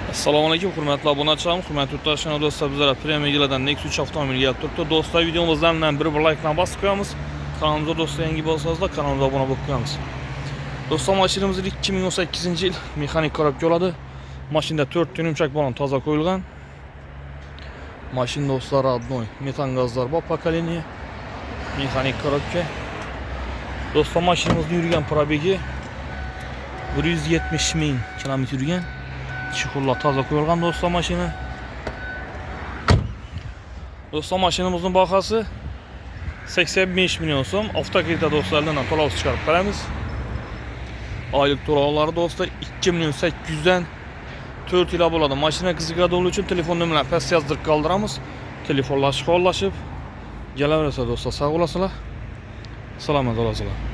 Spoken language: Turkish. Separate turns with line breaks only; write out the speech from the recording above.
Assalomu alaykum, hurmatli obunachilarim, hurmatli yurtdoshlar, do'stlar, bizlar Premier'dan Nexus 3 avtomobil kelib turibdi. Do'stlar, videomizdan bir like bilan bosib qo'yamiz. Kanalimizga do'stlar yangi bo'lsanizlar, kanalimizga obuna bo'lib qo'yamiz. Do'stlar, mashinamiz 2018-yil mexanik korobka oladi. Mashinada 4 ta yumshoq balon toza qo'yilgan. Mashina do'stlar родной, metan gazlar bor pokoleniya. Mexanik korobka. Do'stlar, mashinamizning yurgan probegi 170 ming kilometr yurgan. Çukurlar taza koyulgan do'stlar mashina. Do'stlar, mashinamizning bahası 85 milyon so'm. Avtokreditda do'stlardan to'lov chiqarib beramiz. Oylik to'lovlari do'stlar 2 milyon 800 dan 4 yil bo'ladi. Mashina qiziqadi uchun telefon nomerlarini pastga yozdirib qoldiramiz. Telefonlashib qo'llashib kelaverasizlar do'stlar. Sog' bo'lasizlar. Salomat bo'lasizlar.